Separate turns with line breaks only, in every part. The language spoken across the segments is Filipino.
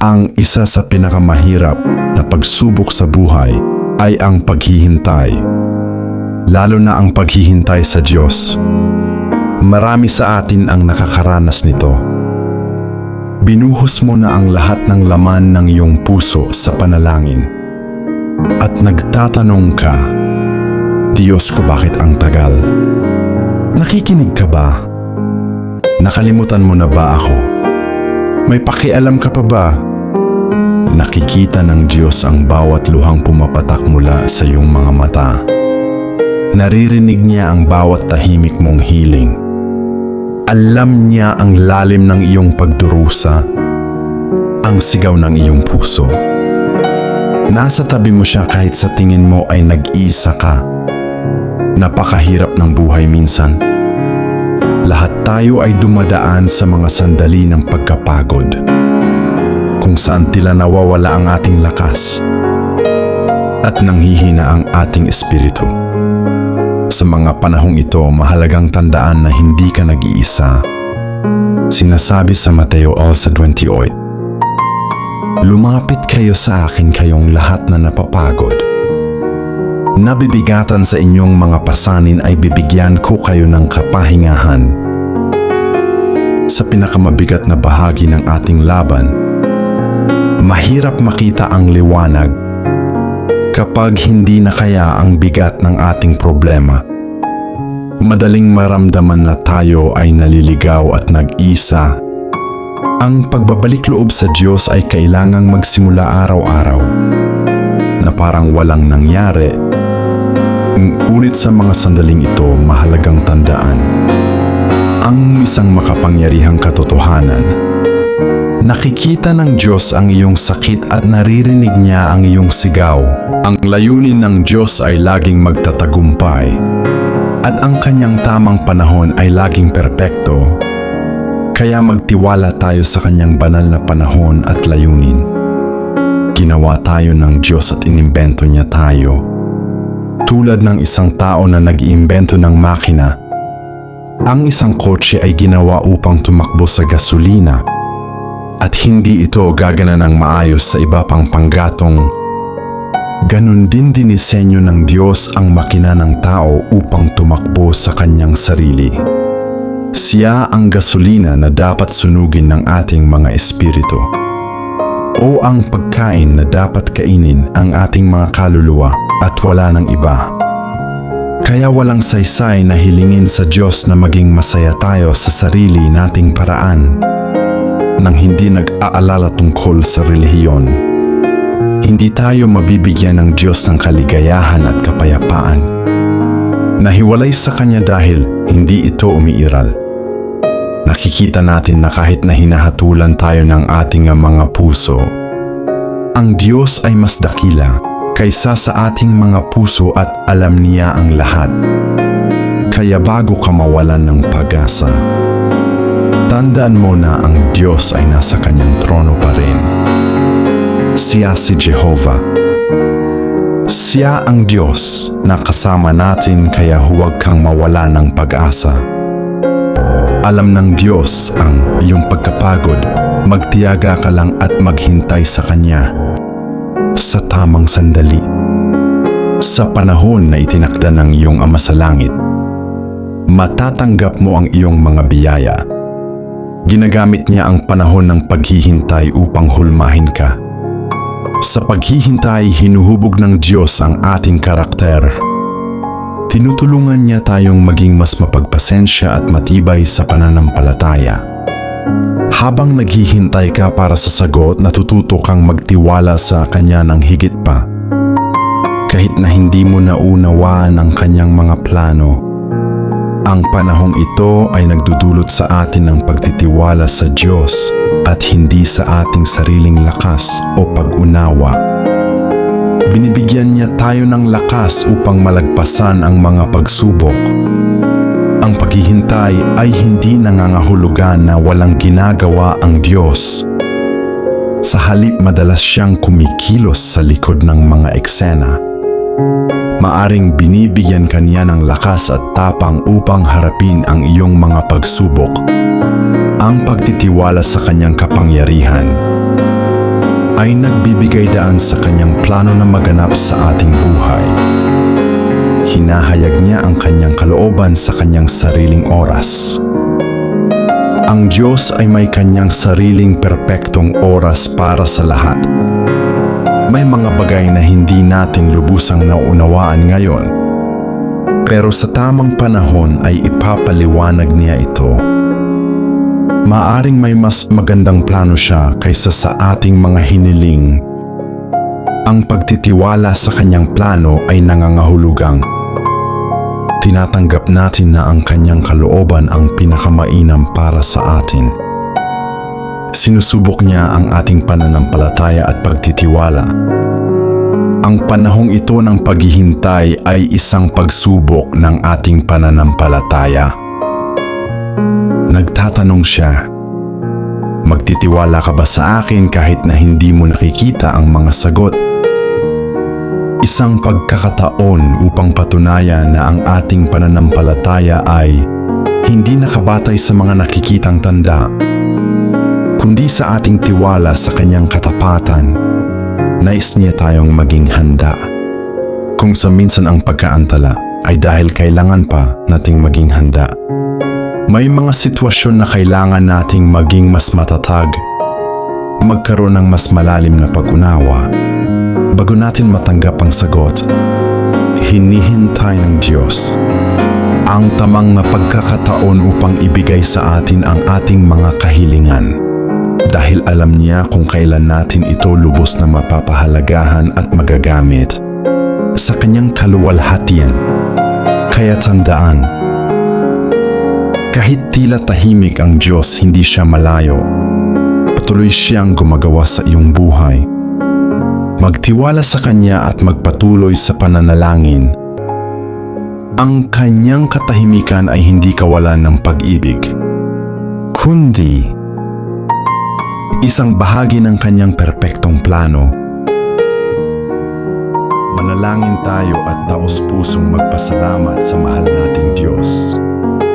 Ang isa sa pinakamahirap na pagsubok sa buhay ay ang paghihintay. Lalo na ang paghihintay sa Diyos. Marami sa atin ang nakakaranas nito. Binuhos mo na ang lahat ng laman ng iyong puso sa panalangin. At nagtatanong ka, Diyos ko, bakit ang tagal? Nakikinig ka ba? Nakalimutan mo na ba ako? May pakialam ka pa ba? Nakikita ng Diyos ang bawat luhang pumapatak mula sa iyong mga mata. Naririnig niya ang bawat tahimik mong hiling. Alam niya ang lalim ng iyong pagdurusa, ang sigaw ng iyong puso. Nasa tabi mo siya kahit sa tingin mo ay nag-iisa ka. Napakahirap ng buhay minsan. Lahat tayo ay dumadaan sa mga sandali ng pagkapagod, kung saan tila nawawala ang ating lakas at nanghihina ang ating espiritu. Sa mga panahong ito, mahalagang tandaan na hindi ka nag-iisa. Sinasabi sa Mateo 11:28, lumapit kayo sa akin kayong lahat na napapagod. Nabibigatan sa inyong mga pasanin ay bibigyan ko kayo ng kapahingahan. Sa pinakamabigat na bahagi ng ating laban, mahirap makita ang liwanag kapag hindi na kaya ang bigat ng ating problema. Madaling maramdaman na tayo ay naliligaw at nag-isa. Ang pagbabalik loob sa Diyos ay kailangang magsimula araw-araw, na parang walang nangyari. Ngunit sa mga sandaling ito, mahalagang tandaan ang isang makapangyarihang katotohanan. Nakikita ng Diyos ang iyong sakit at naririnig niya ang iyong sigaw. Ang layunin ng Diyos ay laging magtatagumpay, at ang kanyang tamang panahon ay laging perpekto. Kaya magtiwala tayo sa kanyang banal na panahon at layunin. Ginawa tayo ng Diyos at inimbento niya tayo. Tulad ng isang tao na nag-iimbento ng makina, ang isang kotse ay ginawa upang tumakbo sa gasolina at hindi ito gagana ng maayos sa iba pang panggatong. Ganon din dinisenyo ng Diyos ang makina ng tao upang tumakbo sa kanyang sarili. Siya ang gasolina na dapat sunugin ng ating mga espiritu, o ang pagkain na dapat kainin ang ating mga kaluluwa at wala ng iba. Kaya walang saysay na hilingin sa Diyos na maging masaya tayo sa sarili nating paraan nang hindi nag-aalala tungkol sa relihiyon. Hindi tayo mabibigyan ng Diyos ng kaligayahan at kapayapaan. Nahiwalay sa Kanya dahil hindi ito umiiral. Nakikita natin na kahit na hinahatulan tayo ng ating mga puso, ang Diyos ay mas dakila kaysa sa ating mga puso at alam niya ang lahat. Kaya bago ka mawalan ng pag-asa, tandaan mo na ang Diyos ay nasa kanyang trono pa rin. Siya si Jehovah. Siya ang Diyos na kasama natin, kaya huwag kang mawala ng pag-asa. Alam ng Diyos ang iyong pagkapagod, magtiyaga ka lang at maghintay sa Kanya. Sa tamang sandali, sa panahon na itinakda ng iyong Ama sa Langit, matatanggap mo ang iyong mga biyaya. Ginagamit niya ang panahon ng paghihintay upang hulmahin ka. Sa paghihintay, hinuhubog ng Diyos ang ating karakter. Tinutulungan niya tayong maging mas mapagpasensya at matibay sa pananampalataya. Habang naghihintay ka para sa sagot, natututo kang magtiwala sa Kanya ng higit pa. Kahit na hindi mo naunawaan ang Kanyang mga plano, ang panahong ito ay nagdudulot sa atin ng pagtitiwala sa Diyos at hindi sa ating sariling lakas o pag-unawa. Binibigyan niya tayo ng lakas upang malagpasan ang mga pagsubok. Ang paghihintay ay hindi nangangahulugan na walang ginagawa ang Diyos. Sa halip, madalas siyang kumikilos sa likod ng mga eksena. Maaring binibigyan ka niya ng lakas at tapang upang harapin ang iyong mga pagsubok. Ang pagtitiwala sa kanyang kapangyarihan ay nagbibigay daan sa kanyang plano na maganap sa ating buhay. Hinahayag niya ang kanyang kalooban sa kanyang sariling oras. Ang Diyos ay may kanyang sariling perpektong oras para sa lahat. May mga bagay na hindi natin lubusang nauunawaan ngayon, pero sa tamang panahon ay ipapaliwanag niya ito. Maaring may mas magandang plano siya kaysa sa ating mga hiniling. Ang pagtitiwala sa kanyang plano ay nangangahulugang tinatanggap natin na ang kanyang kalooban ang pinakamainam para sa atin. Sinusubok niya ang ating pananampalataya at pagtitiwala. Ang panahong ito ng paghihintay ay isang pagsubok ng ating pananampalataya. Nagtatanong siya, magtitiwala ka ba sa akin kahit na hindi mo nakikita ang mga sagot? Isang pagkakataon upang patunayan na ang ating pananampalataya ay hindi nakabatay sa mga nakikitang tanda, kundi sa ating tiwala sa kanyang katapatan. Nais niya tayong maging handa. Kung sa minsan ang pagkaantala ay dahil kailangan pa nating maging handa. May mga sitwasyon na kailangan nating maging mas matatag, magkaroon ng mas malalim na pag-unawa. Bago natin matanggap ang sagot, hinihintay ng Diyos ang tamang na pagkakataon upang ibigay sa atin ang ating mga kahilingan. Dahil alam niya kung kailan natin ito lubos na mapapahalagahan at magagamit sa kanyang kaluwalhatian. Kaya tandaan, kahit tila tahimik ang Diyos, hindi siya malayo. Patuloy siyang gumagawa sa iyong buhay. Magtiwala sa Kanya at magpatuloy sa pananalangin. Ang Kanyang katahimikan ay hindi kawalan ng pag-ibig, kundi isang bahagi ng Kanyang perpektong plano. Manalangin tayo at taos-pusong magpasalamat sa mahal nating Diyos.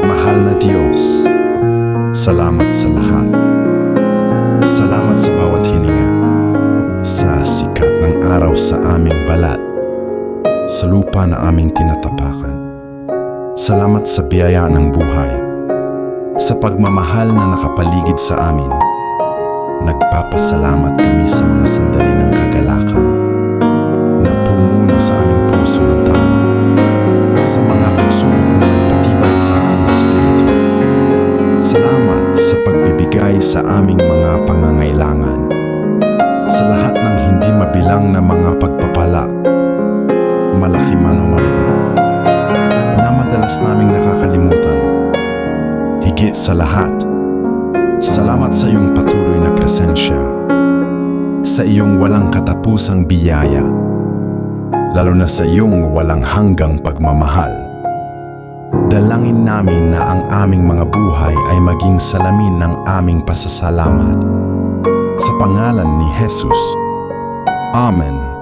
Mahal na Diyos, salamat sa lahat. Salamat sa bawat hininga, sa sikat ng araw sa aming balat, sa lupa na aming tinatapakan. Salamat sa biyaya ng buhay, sa pagmamahal na nakapaligid sa amin. Nagpapasalamat kami sa mga sandali ng kagalakan na pumuno sa aming puso ng tao, sa mga pagsubok na nagpatibay sa aming espiritu. Salamat sa pagbibigay sa aming mga pangangailangan, sa lahat ng hindi mabilang na mga pagpapala, malaki man o maliit, na madalas naming nakakalimutan. Higit sa lahat, salamat sa iyong patuloy na presensya, sa iyong walang katapusang biyaya, lalo na sa iyong walang hanggang pagmamahal. Dalangin namin na ang aming mga buhay ay maging salamin ng aming pasasalamat. Sa pangalan ni Jesus. Amen.